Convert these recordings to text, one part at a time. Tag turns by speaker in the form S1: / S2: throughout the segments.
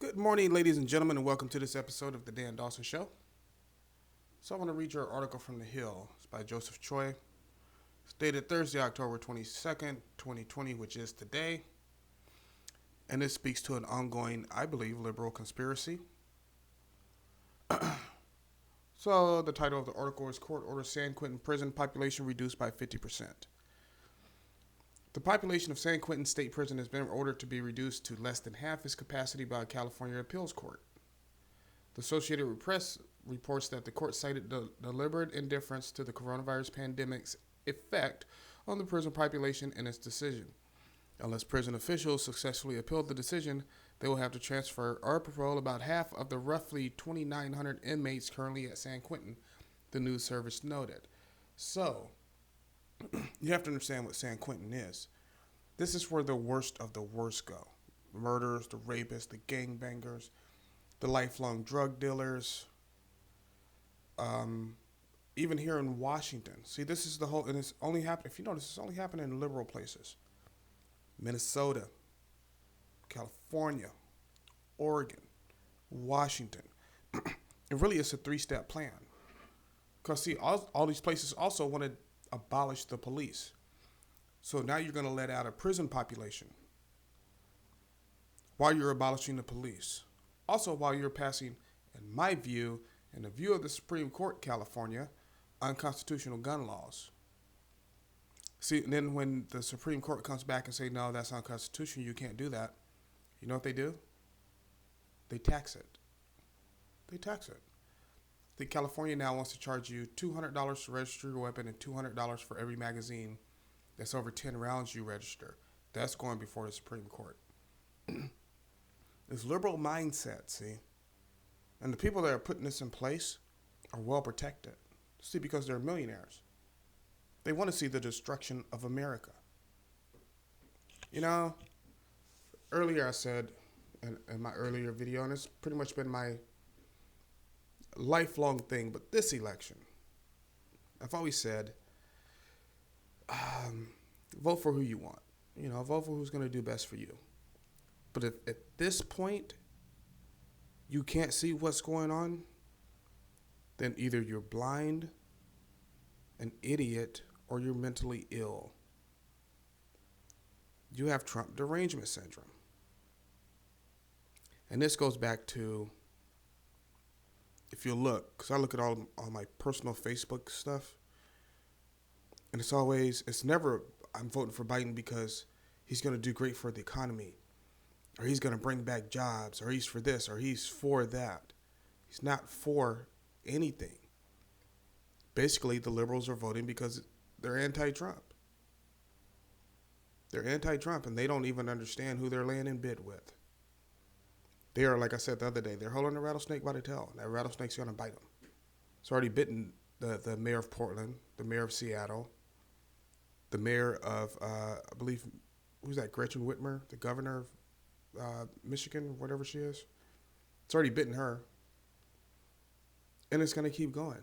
S1: Good morning, ladies and gentlemen, and welcome to this episode of The Dan Dawson Show. So I want to read your article from The Hill. It's by Joseph Choi. It's dated Thursday, October 22nd, 2020, which is today. And this speaks to an ongoing, I believe, liberal conspiracy. So the title of the article is Court Orders San Quentin Prison Population Reduced by 50%. The population of San Quentin State Prison has been ordered to be reduced to less than half its capacity by a California appeals court. The Associated Press reports that the court cited the deliberate indifference to the coronavirus pandemic's effect on the prison population in its decision. Unless prison officials successfully appeal the decision, they will have to transfer or parole about half of the roughly 2,900 inmates currently at San Quentin, the news service noted. So, you have to understand what San Quentin is. This is where the worst of the worst go. The murderers, the rapists, the gangbangers, the lifelong drug dealers. Even here in Washington. See, this is the whole, and it's only happening, if you notice, it's only happening in liberal places. Minnesota, California, Oregon, Washington. It really is a three-step plan. Because, see, all these places also want to abolish the police. So now you're going to let out a prison population while you're abolishing the police. Also, while you're passing, in my view, and the view of the Supreme Court, California, unconstitutional gun laws. See, and then when the Supreme Court comes back and say, no, that's unconstitutional, you can't do that, you know what they do? They tax it. They tax it. The California now wants to charge you $200 to register your weapon and $200 for every magazine that's over 10 rounds you register. That's going before the Supreme Court. This liberal mindset, see? And the people that are putting this in place are well protected. See, because they're millionaires. They want to see the destruction of America. You know, earlier I said in my earlier video, and it's pretty much been my lifelong thing, but this election, I've always said, vote for who you want. You know, vote for who's going to do best for you. But if at this point you can't see what's going on, then either you're blind, an idiot, or you're mentally ill. You have Trump derangement syndrome. And this goes back to, if you look, because I look at all my personal Facebook stuff, and it's never, I'm voting for Biden because he's going to do great for the economy, or he's going to bring back jobs, or he's for this, or he's for that. He's not for anything. Basically, the liberals are voting because they're anti-Trump. They're anti-Trump, and they don't even understand who they're laying in bed with. They are, like I said the other day, they're holding a rattlesnake by the tail, and that rattlesnake's going to bite them. It's already bitten the mayor of Portland, the mayor of Seattle, the mayor of, I believe, who's that, Gretchen Whitmer, the governor of Michigan, whatever she is. It's already bitten her, and it's going to keep going.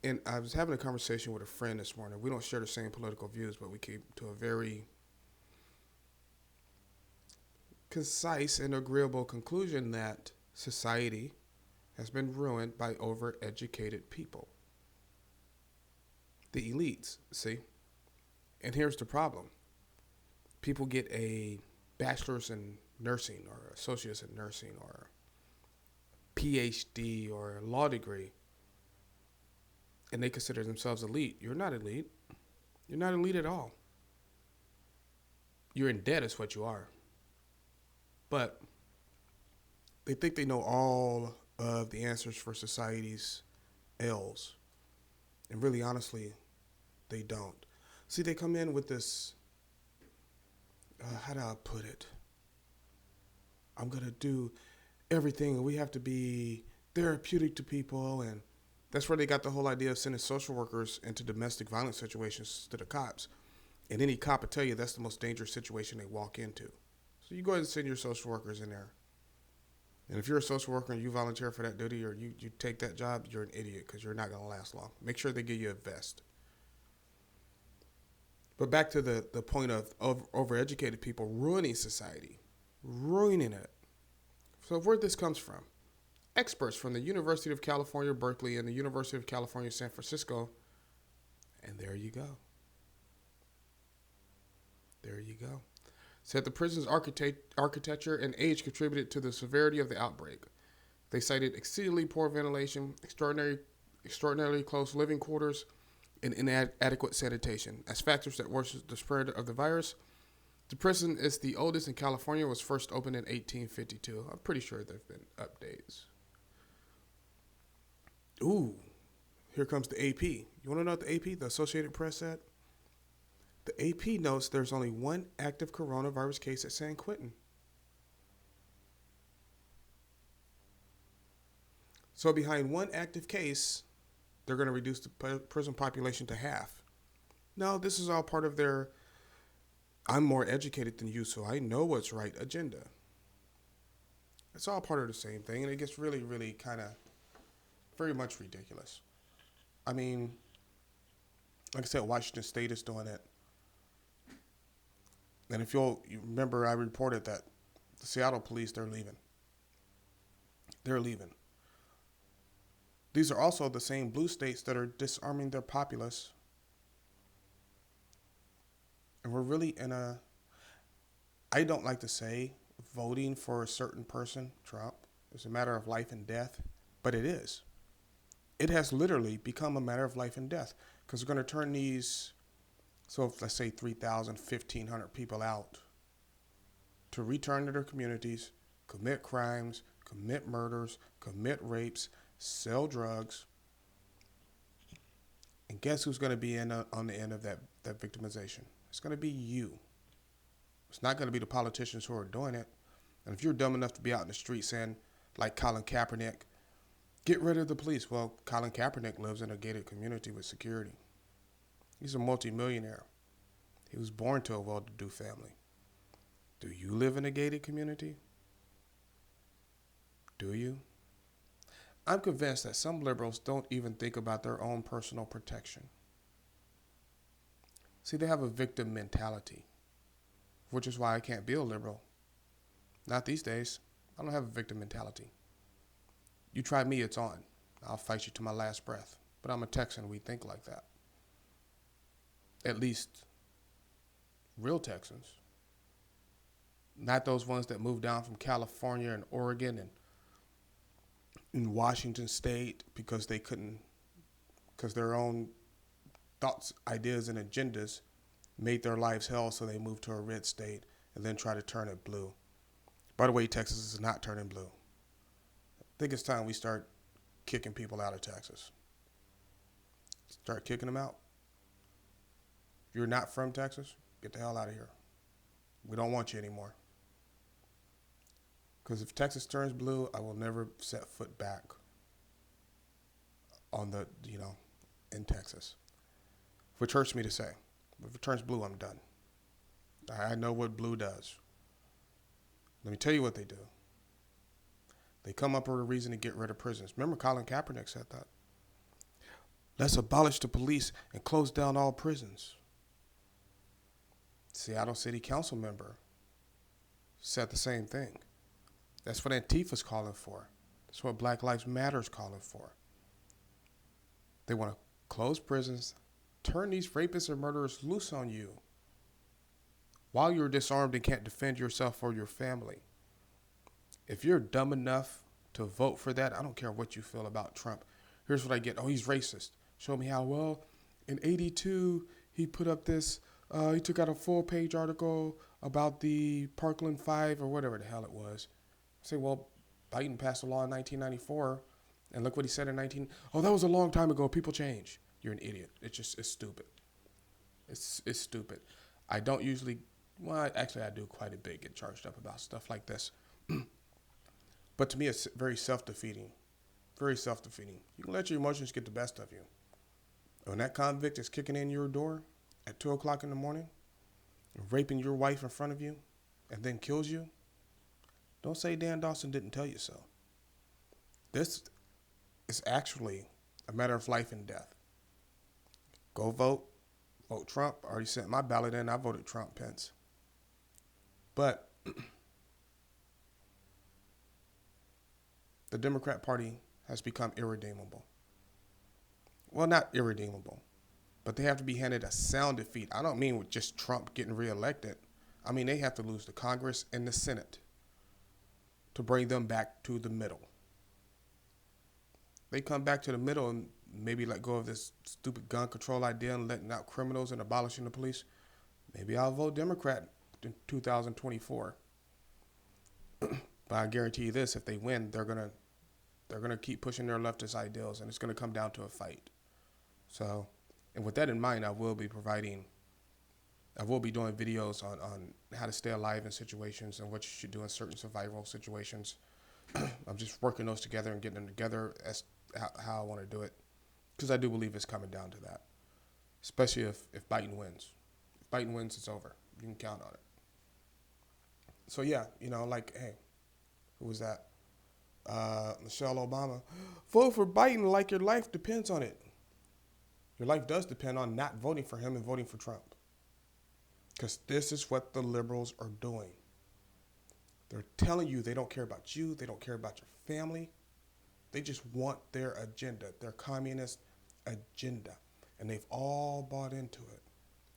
S1: And I was having a conversation with a friend this morning. We don't share the same political views, but we came to a very concise and agreeable conclusion that society has been ruined by overeducated people. The elites, see? And here's the problem. People get a bachelor's in nursing or associate's in nursing or PhD or a law degree, and they consider themselves elite. You're not elite. You're not elite at all. You're in debt is what you are. But they think they know all of the answers for society's ills. And really, honestly, they don't. See, they come in with this, how do I put it? I'm going to do everything. We have to be therapeutic to people, and that's where they got the whole idea of sending social workers into domestic violence situations to the cops. And any cop will tell you that's the most dangerous situation they walk into. So you go ahead and send your social workers in there. And if you're a social worker and you volunteer for that duty or you take that job, you're an idiot because you're not going to last long. Make sure they give you a vest. But back to the point of overeducated people ruining society. ruining it. So where this comes from? Experts from the University of California, Berkeley, and the University of California, San Francisco, and there you go. There you go. Said the prison's architecture and age contributed to the severity of the outbreak. They cited exceedingly poor ventilation, extraordinarily close living quarters, and inadequate sanitation as factors that worsened the spread of the virus. The prison is the oldest in California, was first opened in 1852. I'm pretty sure there have been updates. Ooh, here comes the AP. You want to know what the AP, the Associated Press, said? The AP notes there's only one active coronavirus case at San Quentin. So behind one active case, they're going to reduce the prison population to half. No, this is all part of their I'm more educated than you, so I know what's right agenda. It's all part of the same thing, and it gets really, really kind of very much ridiculous. I mean, like I said, Washington State is doing it. And if you remember, I reported that the Seattle police, they're leaving. They're leaving. These are also the same blue states that are disarming their populace. And we're really in a, I don't like to say voting for a certain person, Trump, is a matter of life and death, but it is. It has literally become a matter of life and death because we're going to turn these, so if let's say 3,000, 1,500 people out to return to their communities, commit crimes, commit murders, commit rapes, sell drugs. And guess who's going to be on the end of that victimization? It's going to be you. It's not going to be the politicians who are doing it. And if you're dumb enough to be out in the street saying, like Colin Kaepernick, get rid of the police. Well, Colin Kaepernick lives in a gated community with security. He's a multimillionaire. He was born to a well-to-do family. Do you live in a gated community? Do you? I'm convinced that some liberals don't even think about their own personal protection. See, they have a victim mentality, which is why I can't be a liberal. Not these days. I don't have a victim mentality. You try me, it's on. I'll fight you to my last breath. But I'm a Texan. We think like that. At least real Texans. Not those ones that moved down from California and Oregon and in Washington State because they couldn't, because their own thoughts, ideas, and agendas made their lives hell, so they moved to a red state and then try to turn it blue. By the way, Texas is not turning blue. I think it's time we start kicking people out of Texas. Start kicking them out. If you're not from Texas, get the hell out of here. We don't want you anymore. Because if Texas turns blue, I will never set foot back on the, in Texas. Which hurts me to say. If it turns blue, I'm done. I know what blue does. Let me tell you what they do. They come up with a reason to get rid of prisons. Remember Colin Kaepernick said that. Let's abolish the police and close down all prisons. Seattle City Council member said the same thing. That's what Antifa's calling for. That's what Black Lives Matter is calling for. They want to close prisons, turn these rapists and murderers loose on you while you're disarmed and can't defend yourself or your family. If you're dumb enough to vote for that, I don't care what you feel about Trump. Here's what I get. Oh, he's racist. Show me how. Well, in 82, he put up this, he took out a full-page article about the Parkland 5 or whatever the hell it was. I say, well, Biden passed a law in 1994, and look what he said in Oh, that was a long time ago. People change. You're an idiot. It's stupid. It's stupid. I don't usually, well, actually I do quite a bit get charged up about stuff like this. But to me, it's very self-defeating. Very self-defeating. You can let your emotions get the best of you. When that convict is kicking in your door at 2 o'clock in the morning, raping your wife in front of you, and then kills you, don't say Dan Dawson didn't tell you so. This is actually a matter of life and death. Go vote. Vote Trump. I already sent my ballot in. I voted Trump, Pence. But The Democrat Party has become irredeemable. Well, not irredeemable, but they have to be handed a sound defeat. I don't mean with just Trump getting reelected. I mean they have to lose the Congress and the Senate to bring them back to the middle. They come back to the middle and maybe let go of this stupid gun control idea and letting out criminals and abolishing the police. Maybe I'll vote Democrat in 2024. But I guarantee you this: if they win, they're gonna keep pushing their leftist ideals, and it's gonna come down to a fight. So, and with that in mind, I will be doing videos on how to stay alive in situations and what you should do in certain survival situations. I'm just working those together and getting them together as how I want to do it, because I do believe it's coming down to that, especially if Biden wins. If Biden wins, it's over. You can count on it. So yeah, like, hey, who was that? Michelle Obama. Vote for Biden like your life depends on it. Your life does depend on not voting for him and voting for Trump. Because this is what the liberals are doing. They're telling you they don't care about you. They don't care about your family. They just want their agenda, their communist agenda. And they've all bought into it.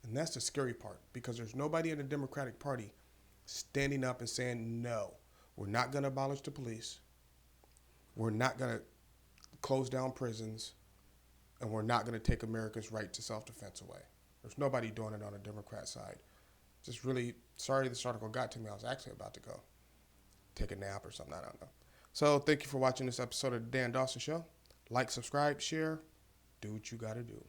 S1: And that's the scary part, because there's nobody in the Democratic Party standing up and saying, no, we're not going to abolish the police. We're not going to close down prisons. And we're not going to take Americans' right to self-defense away. There's nobody doing it on the Democrat side. Just really sorry this article got to me. I was actually about to go take a nap or something. I don't know. So thank you for watching this episode of the Dan Dawson Show. Like, subscribe, share, do what you got to do.